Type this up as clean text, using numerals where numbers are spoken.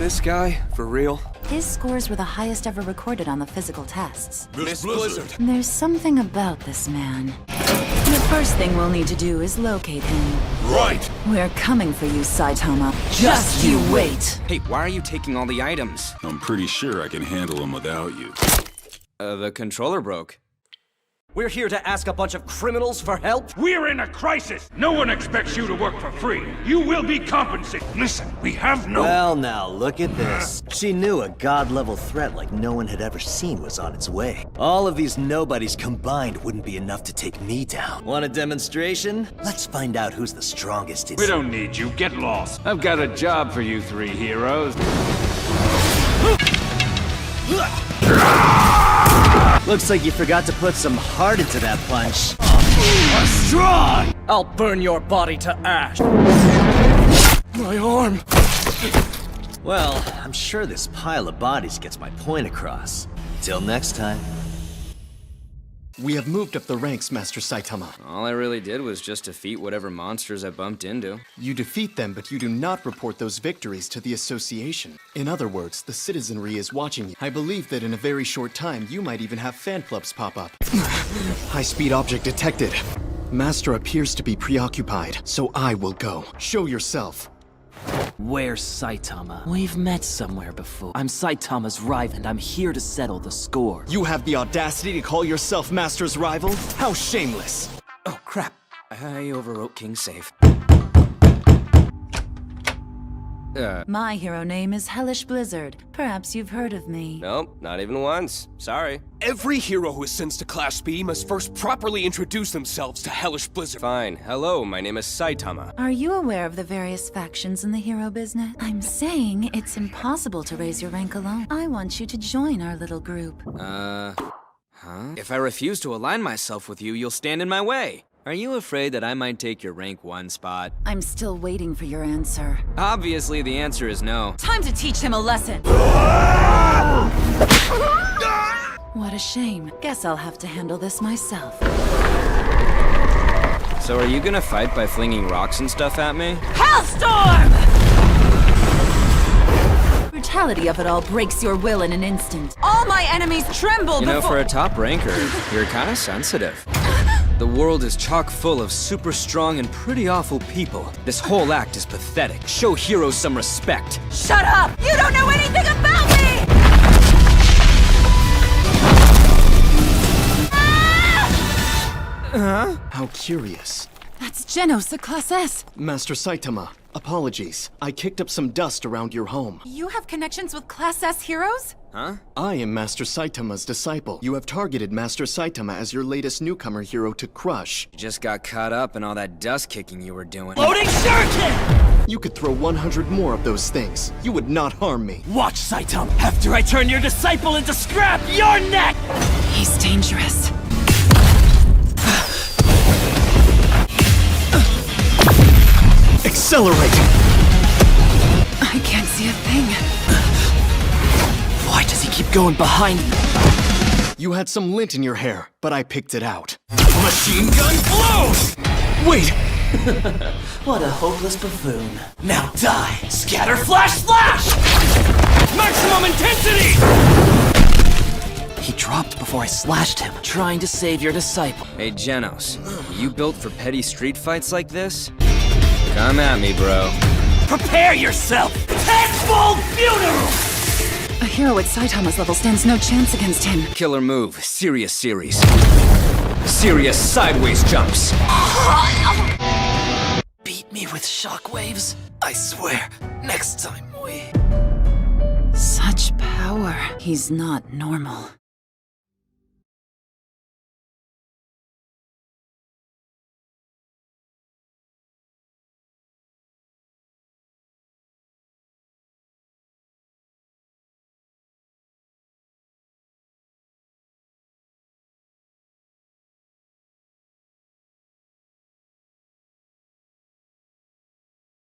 This guy, for real? His scores were the highest ever recorded on the physical tests. Miss Blizzard! There's something about this man. The first thing we'll need to do is locate him. Right! We're coming for you, Saitama. Just you wait! Hey, why are you taking all the items? I'm pretty sure I can handle them without you. The controller broke. We're here to ask a bunch of criminals for help? We're in a crisis! No one expects you to work for free. You will be compensated. Listen, we have no... Well, now, look at this. She knew a god-level threat like no one had ever seen was on its way. All of these nobodies combined wouldn't be enough to take me down. Want a demonstration? Let's find out who's the strongest in... We don't need you. Get lost. I've got a job for you three heroes. Looks like you forgot to put some heart into that punch. Strong! I'll burn your body to ash. My arm! Well, I'm sure this pile of bodies gets my point across. Till next time. We have moved up the ranks, Master Saitama. All I really did was just defeat whatever monsters I bumped into. You defeat them, but you do not report those victories to the Association. In other words, the citizenry is watching you. I believe that in a very short time, you might even have fan clubs pop up. High-speed object detected. Master appears to be preoccupied, so I will go. Show yourself. Where's Saitama? We've met somewhere before. I'm Saitama's rival, and I'm here to settle the score. You have the audacity to call yourself Master's rival? How shameless! Oh, crap. I overwrote King's save. My hero name is Hellish Blizzard. Perhaps you've heard of me. Nope, not even once. Sorry. Every hero who ascends to Class B must first properly introduce themselves to Hellish Blizzard. Fine. Hello, my name is Saitama. Are you aware of the various factions in the hero business? I'm saying it's impossible to raise your rank alone. I want you to join our little group. Huh? If I refuse to align myself with you, you'll stand in my way. Are you afraid that I might take your rank 1 spot? I'm still waiting for your answer. Obviously, the answer is no. Time to teach him a lesson! What a shame. Guess I'll have to handle this myself. So are you gonna fight by flinging rocks and stuff at me? Hellstorm! Brutality of it all breaks your will in an instant. All my enemies tremble You know, before- for a top ranker, you're kinda sensitive. The world is chock full of super strong and pretty awful people. This whole act is pathetic. Show heroes some respect. Shut up! You don't know anything about me! How curious. That's Genos, the Class S. Master Saitama, apologies. I kicked up some dust around your home. You have connections with Class S heroes? Huh? I am Master Saitama's disciple. You have targeted Master Saitama as your latest newcomer hero to crush. You just got caught up in all that dust kicking you were doing. Loading shuriken! You could throw 100 more of those things. You would not harm me. Watch, Saitama. After I turn your disciple into scrap, your neck! He's dangerous. Accelerate! I can't see a thing. Why does he keep going behind me? You had some lint in your hair, but I picked it out. Machine gun blows! Wait! What a hopeless buffoon. Now die! Scatter flash flash! Maximum intensity! He dropped before I slashed him, trying to save your disciple. Hey, Genos, you built for petty street fights like this? Come at me, bro. Prepare yourself! Tenfold funeral! A hero at Saitama's level stands no chance against him. Killer move, serious series. Serious sideways jumps. Beat me with shockwaves? I swear, next time we... Such power. He's not normal.